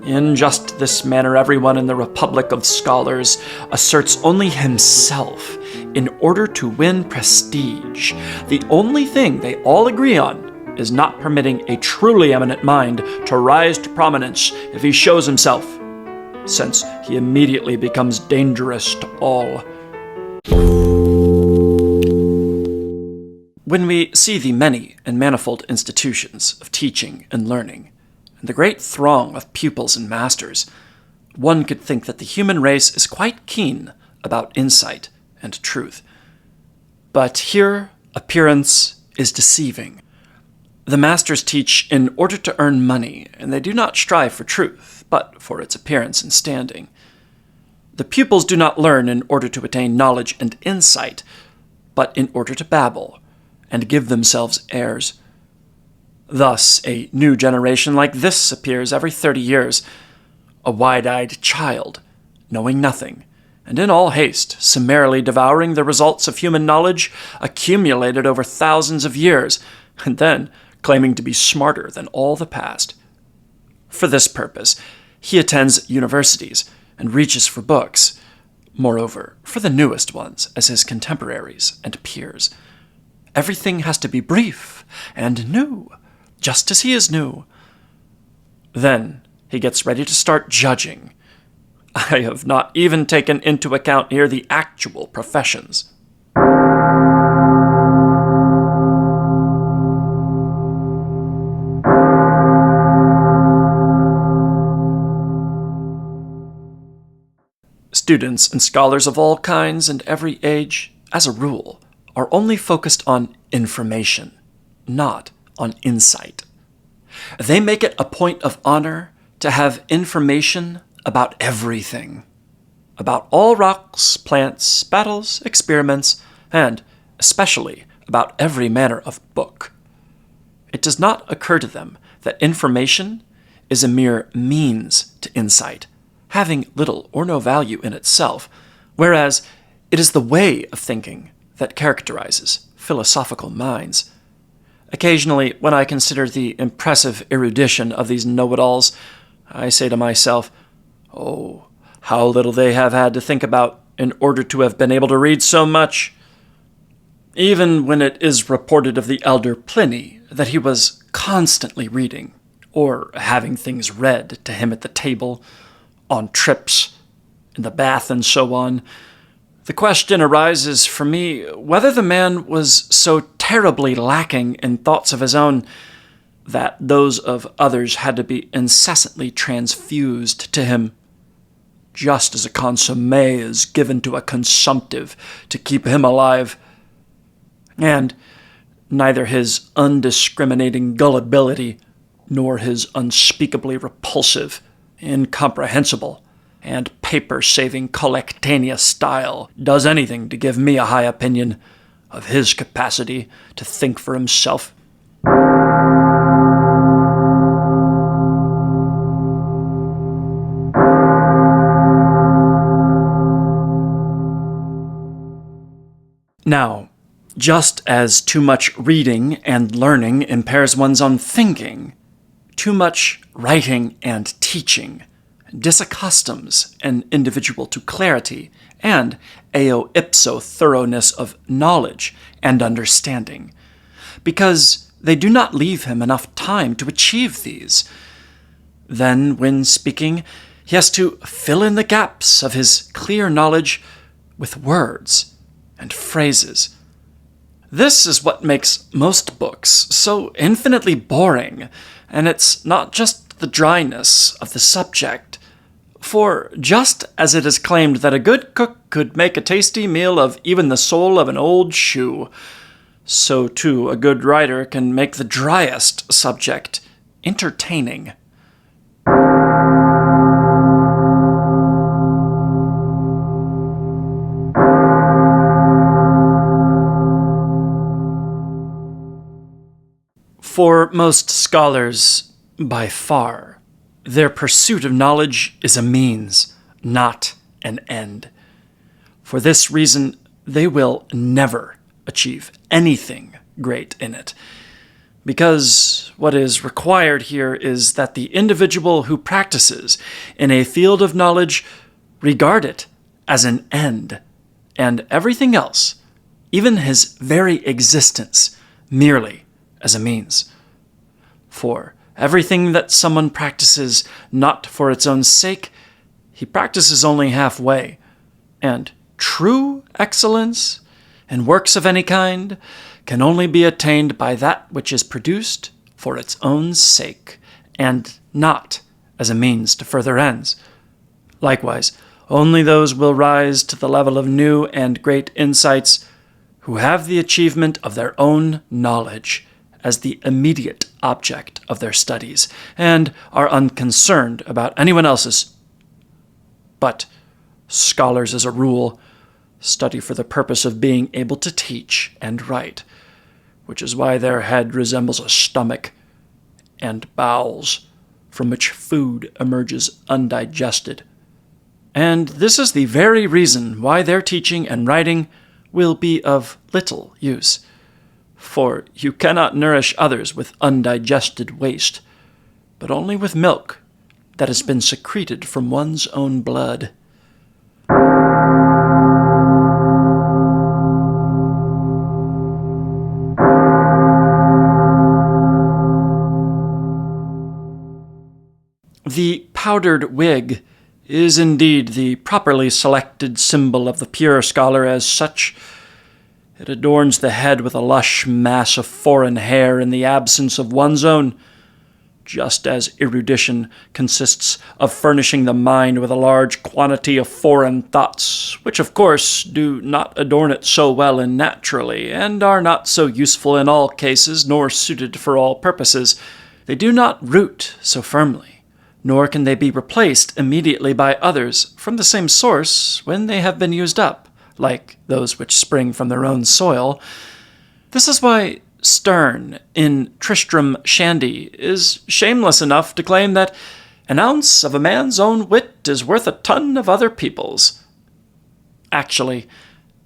In just this manner, everyone in the Republic of Scholars asserts only himself in order to win prestige. The only thing they all agree on is not permitting a truly eminent mind to rise to prominence if he shows himself, since he immediately becomes dangerous to all. When we see the many and manifold institutions of teaching and learning, and the great throng of pupils and masters, one could think that the human race is quite keen about insight and truth. But here, appearance is deceiving. The masters teach in order to earn money, and they do not strive for truth, but for its appearance and standing. The pupils do not learn in order to attain knowledge and insight, but in order to babble and give themselves airs. Thus, a new generation like this appears every 30 years, a wide-eyed child, knowing nothing, and in all haste, summarily devouring the results of human knowledge accumulated over thousands of years, and then claiming to be smarter than all the past. For this purpose, he attends universities and reaches for books, moreover, for the newest ones as his contemporaries and peers. Everything has to be brief and new, just as he is new. Then he gets ready to start judging. I have not even taken into account here the actual professions. Students and scholars of all kinds and every age, as a rule, are only focused on information, not on insight. They make it a point of honor to have information about everything, about all rocks, plants, battles, experiments, and especially about every manner of book. It does not occur to them that information is a mere means to insight, having little or no value in itself, whereas it is the way of thinking that characterizes philosophical minds. Occasionally, when I consider the impressive erudition of these know-it-alls, I say to myself, oh, how little they have had to think about in order to have been able to read so much. Even when it is reported of the elder Pliny that he was constantly reading, or having things read to him at the table, on trips, in the bath, and so on, the question arises for me whether the man was so terribly lacking in thoughts of his own that those of others had to be incessantly transfused to him, just as a consommé is given to a consumptive to keep him alive. And neither his undiscriminating gullibility nor his unspeakably repulsive, incomprehensible, and paper-saving collectanea style does anything to give me a high opinion of his capacity to think for himself. Now, just as too much reading and learning impairs one's own thinking, too much writing and teaching disaccustoms an individual to clarity and eo ipso thoroughness of knowledge and understanding, because they do not leave him enough time to achieve these. Then, when speaking, he has to fill in the gaps of his clear knowledge with words and phrases. This is what makes most books so infinitely boring, and it's not just the dryness of the subject. For just as it is claimed that a good cook could make a tasty meal of even the sole of an old shoe, so too a good writer can make the driest subject entertaining. For most scholars, by far, their pursuit of knowledge is a means, not an end. For this reason, they will never achieve anything great in it, because what is required here is that the individual who practices in a field of knowledge regard it as an end, and everything else, even his very existence, merely as a means. For everything that someone practices not for its own sake, he practices only halfway, and true excellence in works of any kind can only be attained by that which is produced for its own sake, and not as a means to further ends. Likewise, only those will rise to the level of new and great insights who have the achievement of their own knowledge as the immediate object of their studies, and are unconcerned about anyone else's. But scholars, as a rule, study for the purpose of being able to teach and write, which is why their head resembles a stomach, and bowels, from which food emerges undigested. And this is the very reason why their teaching and writing will be of little use. For you cannot nourish others with undigested waste, but only with milk that has been secreted from one's own blood. The powdered wig is indeed the properly selected symbol of the pure scholar. As such, it adorns the head with a lush mass of foreign hair in the absence of one's own, just as erudition consists of furnishing the mind with a large quantity of foreign thoughts, which of course do not adorn it so well and naturally, and are not so useful in all cases, nor suited for all purposes. They do not root so firmly, nor can they be replaced immediately by others from the same source when they have been used up, like those which spring from their own soil. This is why Sterne, in Tristram Shandy, is shameless enough to claim that an ounce of a man's own wit is worth a ton of other people's. Actually,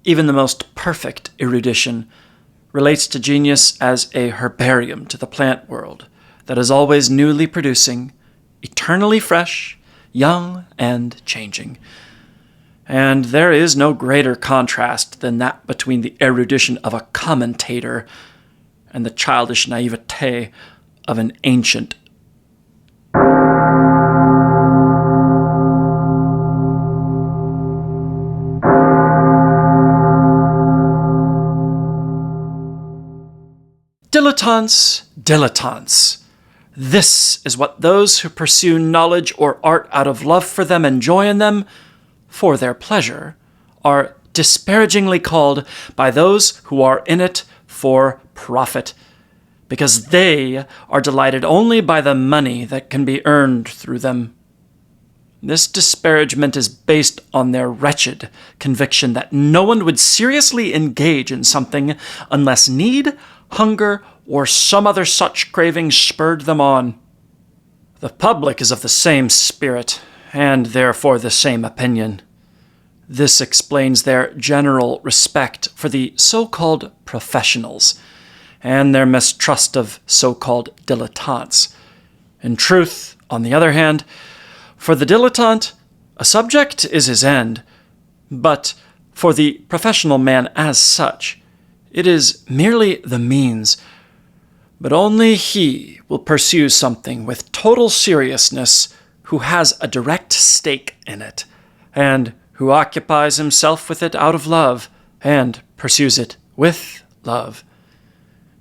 even the most perfect erudition relates to genius as a herbarium to the plant world that is always newly producing, eternally fresh, young, and changing. And there is no greater contrast than that between the erudition of a commentator and the childish naivete of an ancient. Dilettantes, dilettantes. This is what those who pursue knowledge or art out of love for them and joy in them, for their pleasure, are disparagingly called by those who are in it for profit, because they are delighted only by the money that can be earned through them. This disparagement is based on their wretched conviction that no one would seriously engage in something unless need, hunger, or some other such craving spurred them on. The public is of the same spirit, and therefore the same opinion. This explains their general respect for the so-called professionals, and their mistrust of so-called dilettantes. In truth, on the other hand, for the dilettante, a subject is his end, but for the professional man as such, it is merely the means. But only he will pursue something with total seriousness who has a direct stake in it, and who occupies himself with it out of love, and pursues it with love.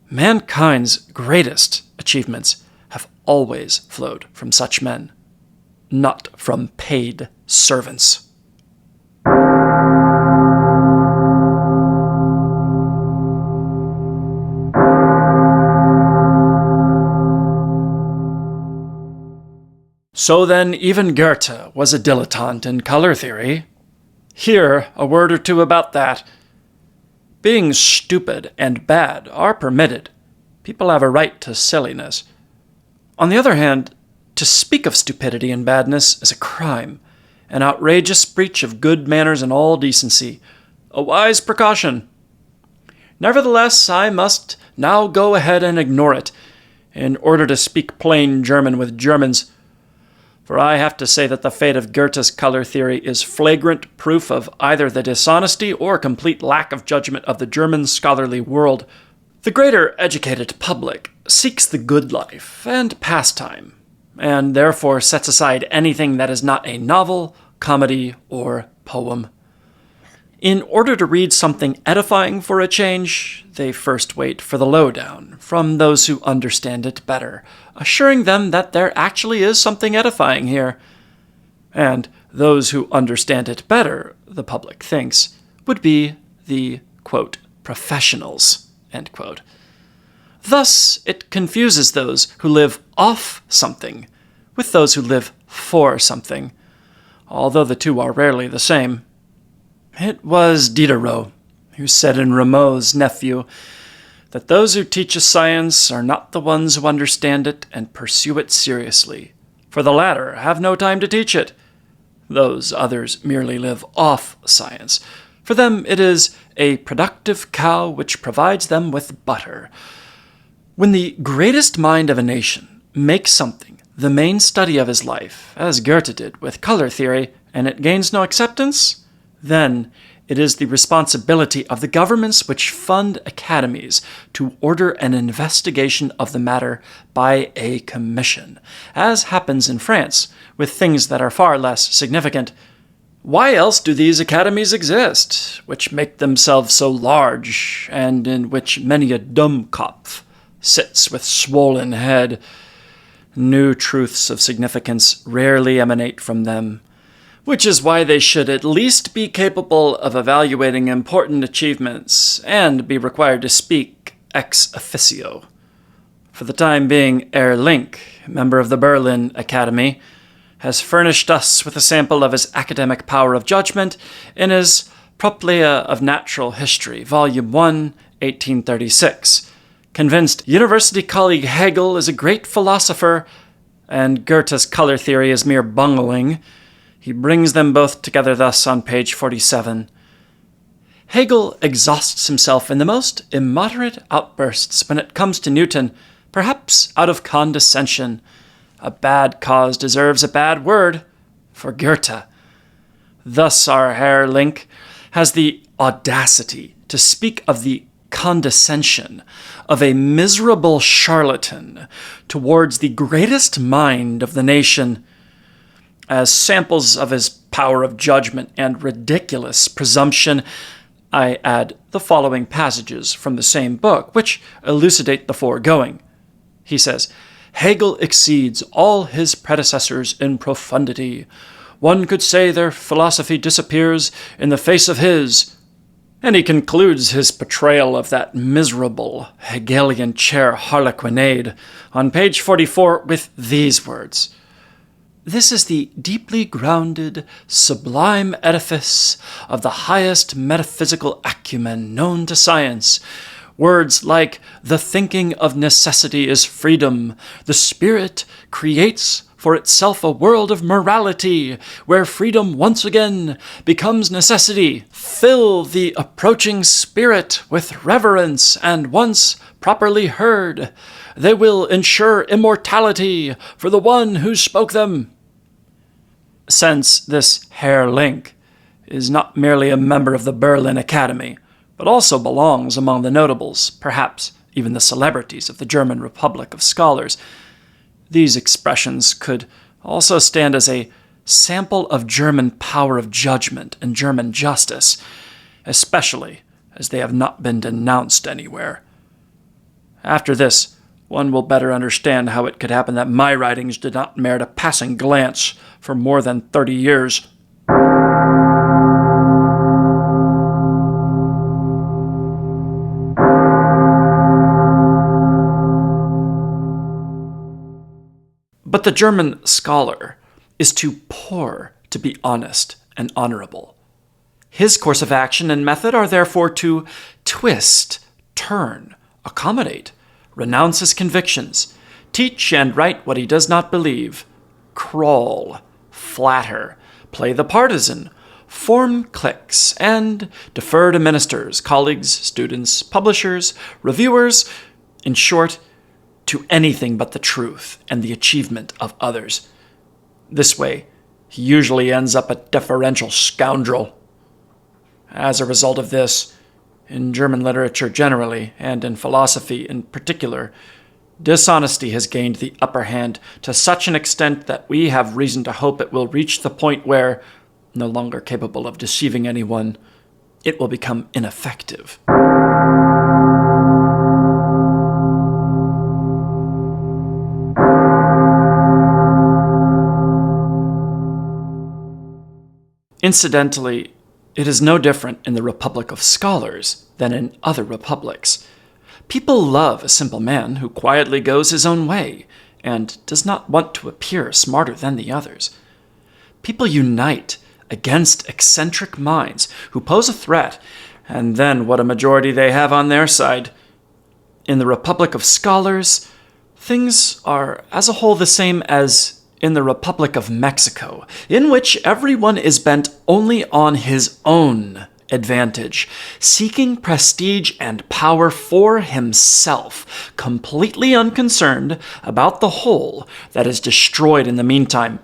Mankind's greatest achievements have always flowed from such men, not from paid servants. So then, even Goethe was a dilettante in color theory. Here, a word or two about that. Being stupid and bad are permitted. People have a right to silliness. On the other hand, to speak of stupidity and badness is a crime, an outrageous breach of good manners and all decency, a wise precaution. Nevertheless, I must now go ahead and ignore it, in order to speak plain German with Germans. For I have to say that the fate of Goethe's color theory is flagrant proof of either the dishonesty or complete lack of judgment of the German scholarly world. The greater educated public seeks the good life and pastime, and therefore sets aside anything that is not a novel, comedy, or poem. In order to read something edifying for a change, they first wait for the lowdown from those who understand it better, assuring them that there actually is something edifying here. And those who understand it better, the public thinks, would be the, quote, professionals, end quote. Thus, it confuses those who live off something with those who live for something, although the two are rarely the same. It was Diderot who said in Rameau's Nephew that those who teach a science are not the ones who understand it and pursue it seriously, for the latter have no time to teach it. Those others merely live off science. For them it is a productive cow which provides them with butter. When the greatest mind of a nation makes something the main study of his life, as Goethe did with color theory, and it gains no acceptance, then it is the responsibility of the governments which fund academies to order an investigation of the matter by a commission, as happens in France with things that are far less significant. Why else do these academies exist, which make themselves so large, and in which many a Dummkopf sits with swollen head? New truths of significance rarely emanate from them, which is why they should at least be capable of evaluating important achievements and be required to speak ex officio. For the time being, Herr Link, member of the Berlin Academy, has furnished us with a sample of his academic power of judgment in his Proplia of Natural History, Volume 1, 1836, convinced university colleague Hegel is a great philosopher and Goethe's color theory is mere bungling. He brings them both together thus on page 47. Hegel exhausts himself in the most immoderate outbursts when it comes to Newton, perhaps out of condescension. A bad cause deserves a bad word for Goethe. Thus our Herr Link has the audacity to speak of the condescension of a miserable charlatan towards the greatest mind of the nation. As samples of his power of judgment and ridiculous presumption, I add the following passages from the same book, which elucidate the foregoing. He says, Hegel exceeds all his predecessors in profundity. One could say their philosophy disappears in the face of his. And he concludes his portrayal of that miserable Hegelian chair harlequinade on page 44 with these words. This is the deeply grounded, sublime edifice of the highest metaphysical acumen known to science. Words like, the thinking of necessity is freedom, the spirit creates for itself a world of morality, where freedom once again becomes necessity, fill the approaching spirit with reverence, and once properly heard, they will ensure immortality for the one who spoke them. Since this Herr Link is not merely a member of the Berlin Academy, but also belongs among the notables, perhaps even the celebrities of the German Republic of Scholars, these expressions could also stand as a sample of German power of judgment and German justice, especially as they have not been denounced anywhere. After this, one will better understand how it could happen that my writings did not merit a passing glance for more than 30 years. But the German scholar is too poor to be honest and honorable. His course of action and method are therefore to twist, turn, accommodate, renounce his convictions, teach and write what he does not believe, crawl, flatter, play the partisan, form cliques, and defer to ministers, colleagues, students, publishers, reviewers, in short, to anything but the truth and the achievement of others. This way, he usually ends up a deferential scoundrel. As a result of this, in German literature generally, and in philosophy in particular, dishonesty has gained the upper hand to such an extent that we have reason to hope it will reach the point where, no longer capable of deceiving anyone, it will become ineffective. Incidentally, it is no different in the Republic of Scholars than in other republics. People love a simple man who quietly goes his own way and does not want to appear smarter than the others. People unite against eccentric minds who pose a threat, and then what a majority they have on their side. In the Republic of Scholars, things are as a whole the same as in the Republic of Mexico, in which everyone is bent only on his own advantage, seeking prestige and power for himself, completely unconcerned about the whole that is destroyed in the meantime.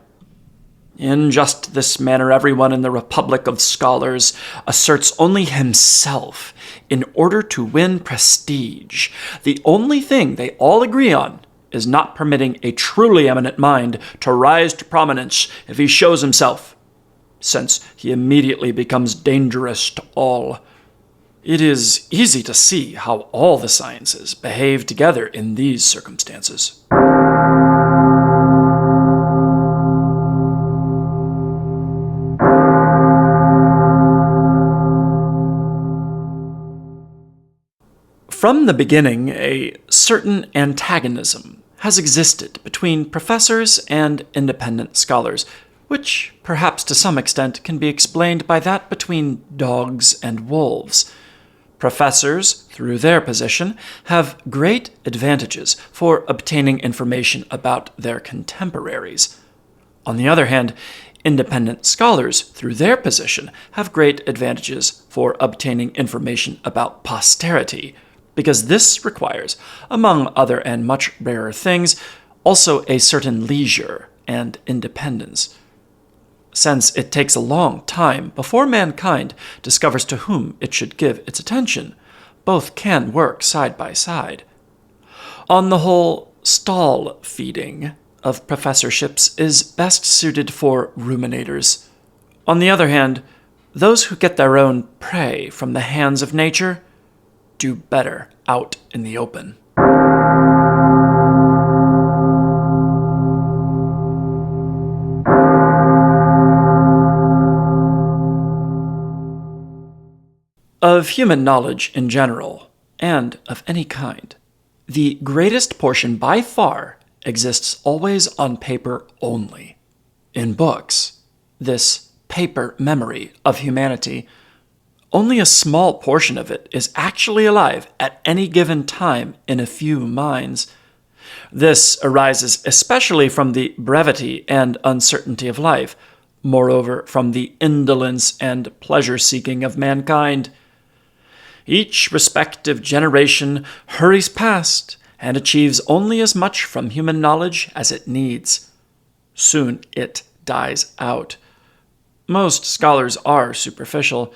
In just this manner, everyone in the Republic of Scholars asserts only himself in order to win prestige. The only thing they all agree on is not permitting a truly eminent mind to rise to prominence if he shows himself, since he immediately becomes dangerous to all. It is easy to see how all the sciences behave together in these circumstances. From the beginning, a certain antagonism has existed between professors and independent scholars, which perhaps to some extent can be explained by that between dogs and wolves. Professors, through their position, have great advantages for obtaining information about their contemporaries. On the other hand, independent scholars, through their position, have great advantages for obtaining information about posterity, because this requires, among other and much rarer things, also a certain leisure and independence. Since it takes a long time before mankind discovers to whom it should give its attention, both can work side by side. On the whole, stall feeding of professorships is best suited for ruminators. On the other hand, those who get their own prey from the hands of nature do better out in the open. Of human knowledge in general, and of any kind, the greatest portion by far exists always on paper only. In books, this paper memory of humanity, only a small portion of it is actually alive at any given time in a few minds. This arises especially from the brevity and uncertainty of life, moreover from the indolence and pleasure-seeking of mankind. Each respective generation hurries past and achieves only as much from human knowledge as it needs. Soon it dies out. Most scholars are superficial.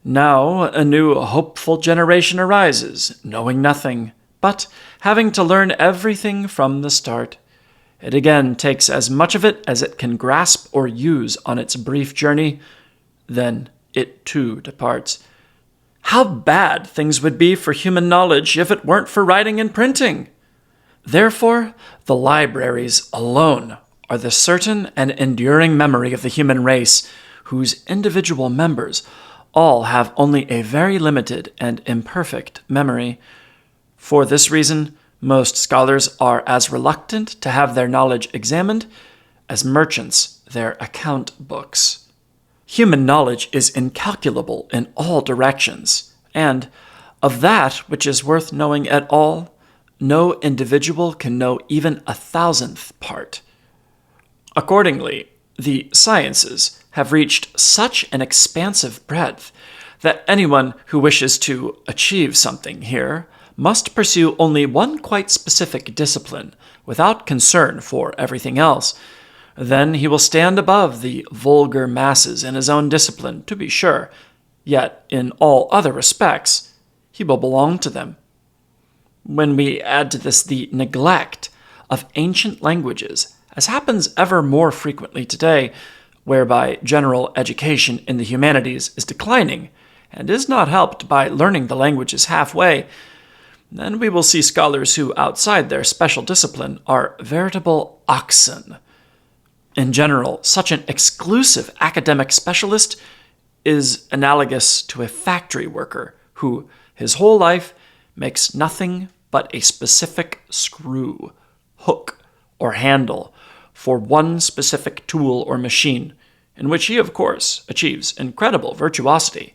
Now a new hopeful generation arises, knowing nothing, but having to learn everything from the start. It again takes as much of it as it can grasp or use on its brief journey. Then it too departs. How bad things would be for human knowledge if it weren't for writing and printing! Therefore, the libraries alone are the certain and enduring memory of the human race, whose individual members all have only a very limited and imperfect memory. For this reason, most scholars are as reluctant to have their knowledge examined as merchants their account books. Human knowledge is incalculable in all directions, and of that which is worth knowing at all, no individual can know even 1,000th part. Accordingly, the sciences have reached such an expansive breadth that anyone who wishes to achieve something here must pursue only one quite specific discipline, without concern for everything else, then he will stand above the vulgar masses in his own discipline, to be sure, yet in all other respects he will belong to them. When we add to this the neglect of ancient languages, as happens ever more frequently today, whereby general education in the humanities is declining, and is not helped by learning the languages halfway, then we will see scholars who, outside their special discipline, are veritable oxen. In general, such an exclusive academic specialist is analogous to a factory worker who, his whole life, makes nothing but a specific screw, hook, or handle for one specific tool or machine, in which he, of course, achieves incredible virtuosity.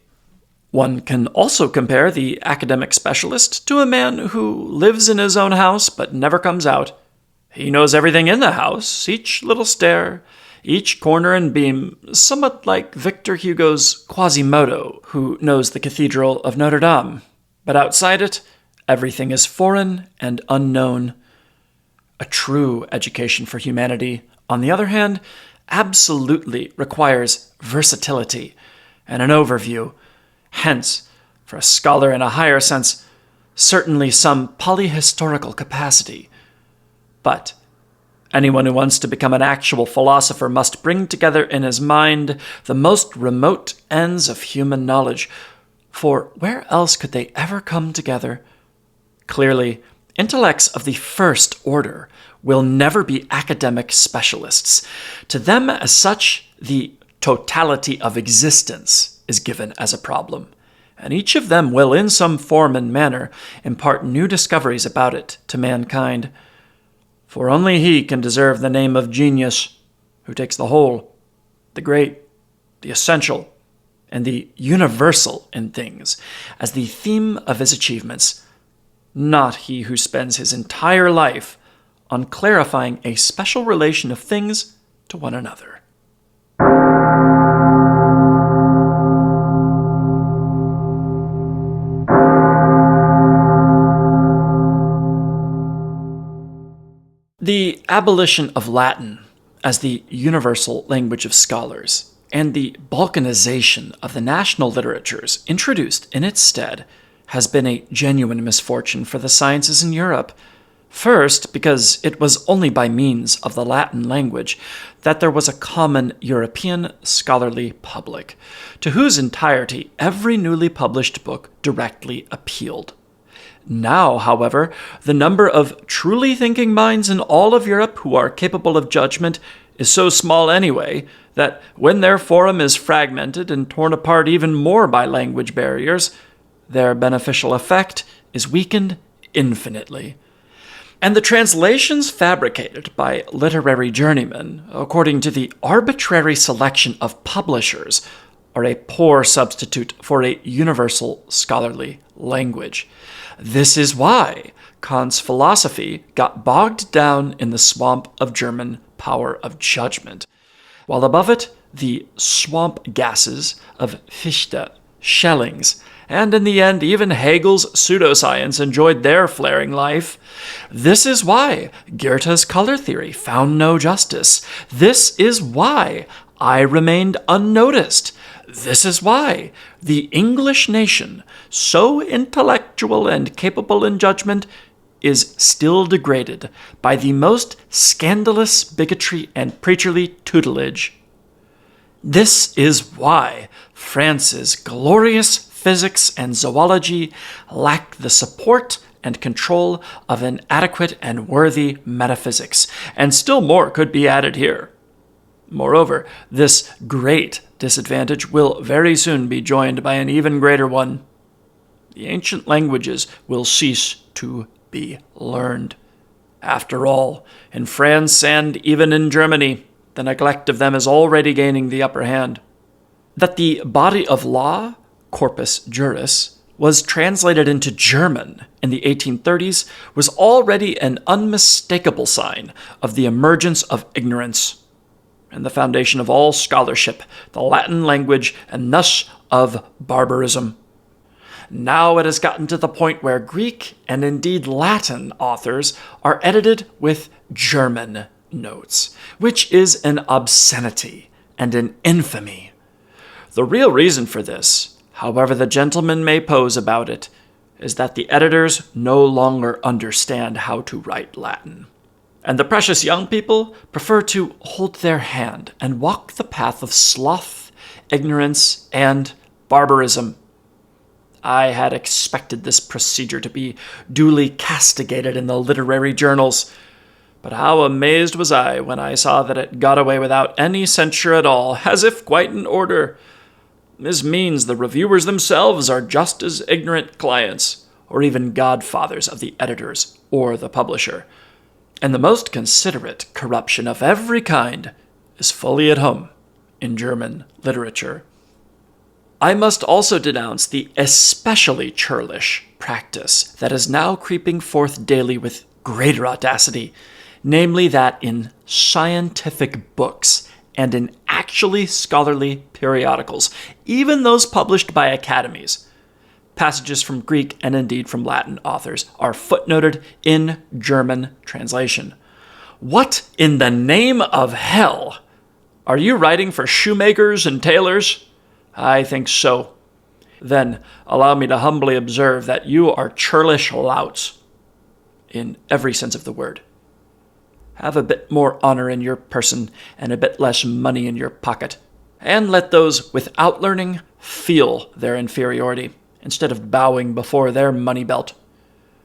One can also compare the academic specialist to a man who lives in his own house but never comes out. He knows everything in the house, each little stair, each corner and beam, somewhat like Victor Hugo's Quasimodo, who knows the Cathedral of Notre Dame. But outside it, everything is foreign and unknown. A true education for humanity, on the other hand, absolutely requires versatility and an overview. Hence, for a scholar in a higher sense, certainly some polyhistorical capacity. But anyone who wants to become an actual philosopher must bring together in his mind the most remote ends of human knowledge, for where else could they ever come together? Clearly, intellects of the first order will never be academic specialists. To them, as such, the totality of existence is given as a problem, and each of them will, in some form and manner, impart new discoveries about it to mankind. For only he can deserve the name of genius, who takes the whole, the great, the essential, and the universal in things as the theme of his achievements, not he who spends his entire life on clarifying a special relation of things to one another. The abolition of Latin as the universal language of scholars and the balkanization of the national literatures introduced in its stead has been a genuine misfortune for the sciences in Europe. First, because it was only by means of the Latin language that there was a common European scholarly public, to whose entirety every newly published book directly appealed. Now, however, the number of truly thinking minds in all of Europe who are capable of judgment is so small anyway that when their forum is fragmented and torn apart even more by language barriers, their beneficial effect is weakened infinitely. And the translations fabricated by literary journeymen, according to the arbitrary selection of publishers, are a poor substitute for a universal scholarly language. This is why Kant's philosophy got bogged down in the swamp of German power of judgment, while above it the swamp gases of Fichte, Schelling's, and in the end even Hegel's pseudoscience enjoyed their flaring life. This is why Goethe's color theory found no justice. This is why I remained unnoticed. This is why the English nation, so intellectual and capable in judgment, is still degraded by the most scandalous bigotry and preacherly tutelage. This is why France's glorious physics and zoology lack the support and control of an adequate and worthy metaphysics, and still more could be added here. Moreover, this great disadvantage will very soon be joined by an even greater one. The ancient languages will cease to be learned. After all, in France and even in Germany, the neglect of them is already gaining the upper hand. That the body of law, corpus juris, was translated into German in the 1830s was already an unmistakable sign of the emergence of ignorance and the foundation of all scholarship, the Latin language, and thus of barbarism. Now it has gotten to the point where Greek and indeed Latin authors are edited with German notes, which is an obscenity and an infamy. The real reason for this, however the gentleman may pose about it, is that the editors no longer understand how to write Latin. And the precious young people prefer to hold their hand and walk the path of sloth, ignorance, and barbarism. I had expected this procedure to be duly castigated in the literary journals, but how amazed was I when I saw that it got away without any censure at all, as if quite in order. This means the reviewers themselves are just as ignorant clients, or even godfathers of the editors or the publisher. And the most considerate corruption of every kind is fully at home in German literature. I must also denounce the especially churlish practice that is now creeping forth daily with greater audacity, namely that in scientific books and in actually scholarly periodicals, even those published by academies, passages from Greek and indeed from Latin authors are footnoted in German translation. What in the name of hell? Are you writing for shoemakers and tailors? I think so. Then allow me to humbly observe that you are churlish louts, in every sense of the word. Have a bit more honor in your person and a bit less money in your pocket, and let those without learning feel their inferiority, instead of bowing before their money belt.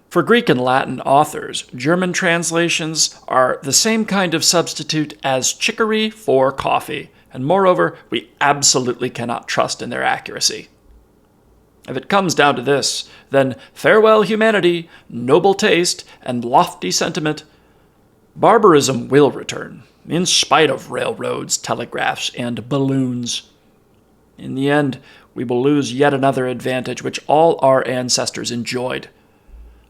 For Greek and Latin authors, German translations are the same kind of substitute as chicory for coffee, and moreover, we absolutely cannot trust in their accuracy. If it comes down to this, then farewell humanity, noble taste, and lofty sentiment. Barbarism will return, in spite of railroads, telegraphs, and balloons. In the end, we will lose yet another advantage which all our ancestors enjoyed.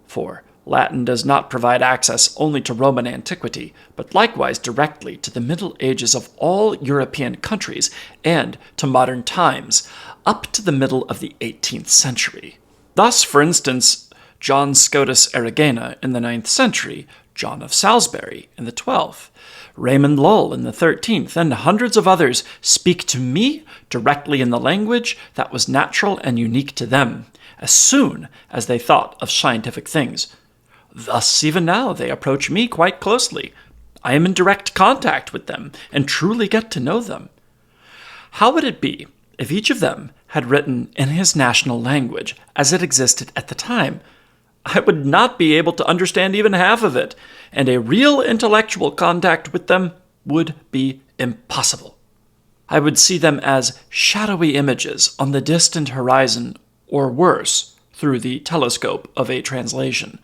For Latin does not provide access only to Roman antiquity, but likewise directly to the Middle Ages of all European countries and to modern times, up to the middle of the 18th century. Thus, for instance, John Scotus Erigena in the 9th century, John of Salisbury in the 12th, Raymond Lull in the 13th, and hundreds of others speak to me directly in the language that was natural and unique to them, as soon as they thought of scientific things. Thus, even now, they approach me quite closely. I am in direct contact with them and truly get to know them. How would it be if each of them had written in his national language as it existed at the time? I would not be able to understand even half of it, and a real intellectual contact with them would be impossible. I would see them as shadowy images on the distant horizon, or worse, through the telescope of a translation.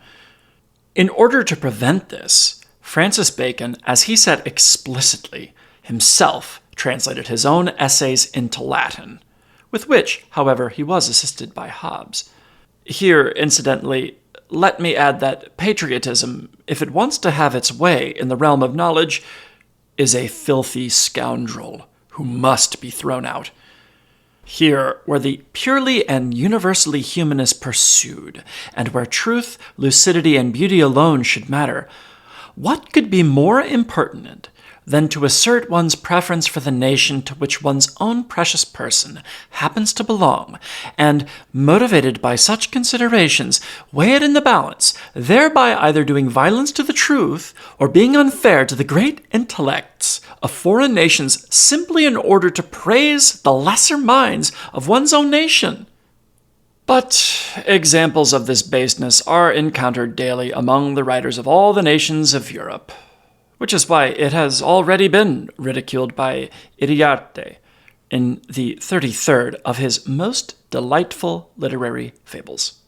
In order to prevent this, Francis Bacon, as he said explicitly, himself translated his own essays into Latin, with which, however, he was assisted by Hobbes. Here, incidentally, let me add that patriotism, if it wants to have its way in the realm of knowledge, is a filthy scoundrel who must be thrown out. Here, where the purely and universally human is pursued, and where truth, lucidity, and beauty alone should matter, what could be more impertinent than to assert one's preference for the nation to which one's own precious person happens to belong, and, motivated by such considerations, weigh it in the balance, thereby either doing violence to the truth or being unfair to the great intellects of foreign nations simply in order to praise the lesser minds of one's own nation? But examples of this baseness are encountered daily among the writers of all the nations of Europe, which is why it has already been ridiculed by Iriarte in the 33rd of his most delightful literary fables.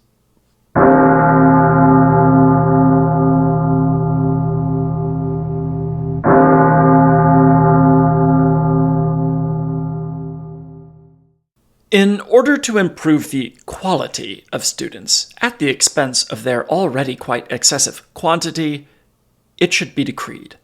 In order to improve the quality of students at the expense of their already quite excessive quantity, it should be decreed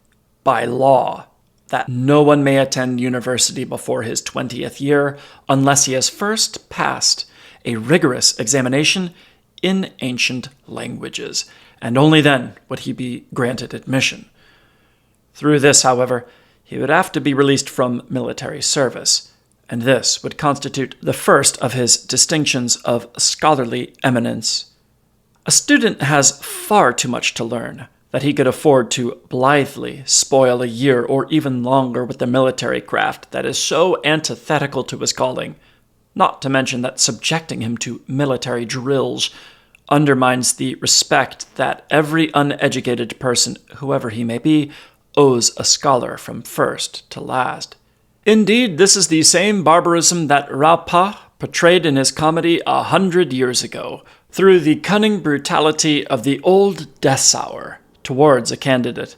by law that no one may attend university before his 20th year unless he has first passed a rigorous examination in ancient languages, and only then would he be granted admission. Through this, however, he would have to be released from military service, and this would constitute the first of his distinctions of scholarly eminence. A student has far too much to learn that he could afford to blithely spoil a year or even longer with the military craft that is so antithetical to his calling, not to mention that subjecting him to military drills undermines the respect that every uneducated person, whoever he may be, owes a scholar from first to last. Indeed, this is the same barbarism that Raupa portrayed in his comedy 100 years ago, through the cunning brutality of the old Dessauer towards a candidate.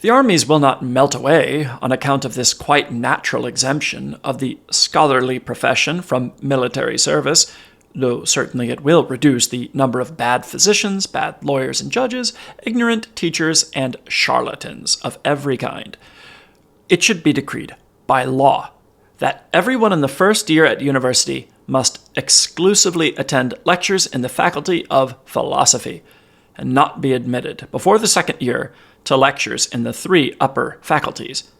The armies will not melt away on account of this quite natural exemption of the scholarly profession from military service, though certainly it will reduce the number of bad physicians, bad lawyers and judges, ignorant teachers, and charlatans of every kind. It should be decreed by law that everyone in the first year at university must exclusively attend lectures in the faculty of philosophy, and not be admitted before the second year to lectures in the 3 upper faculties.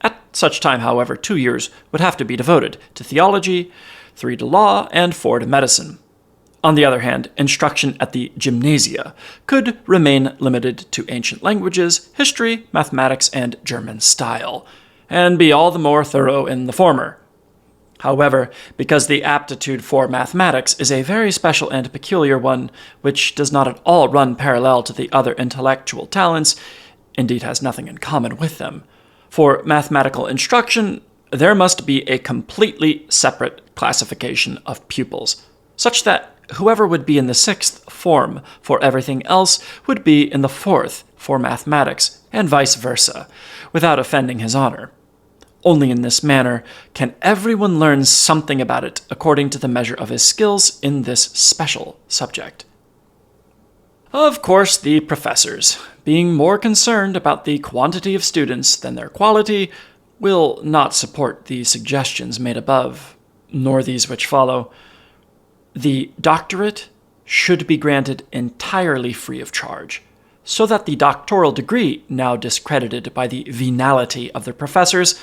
At such time, however, 2 years would have to be devoted to theology, 3 to law, and 4 to medicine. On the other hand, instruction at the gymnasia could remain limited to ancient languages, history, mathematics, and German style, and be all the more thorough in the former. However, because the aptitude for mathematics is a very special and peculiar one, which does not at all run parallel to the other intellectual talents, indeed has nothing in common with them, for mathematical instruction there must be a completely separate classification of pupils, such that whoever would be in the 6th form for everything else would be in the 4th for mathematics, and vice versa, without offending his honor. Only in this manner can everyone learn something about it according to the measure of his skills in this special subject. Of course, the professors, being more concerned about the quantity of students than their quality, will not support the suggestions made above, nor these which follow. The doctorate should be granted entirely free of charge, so that the doctoral degree, now discredited by the venality of the professors,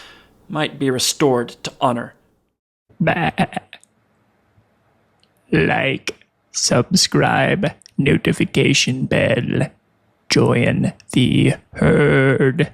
might be restored to honor. Like, subscribe, notification bell, join the herd.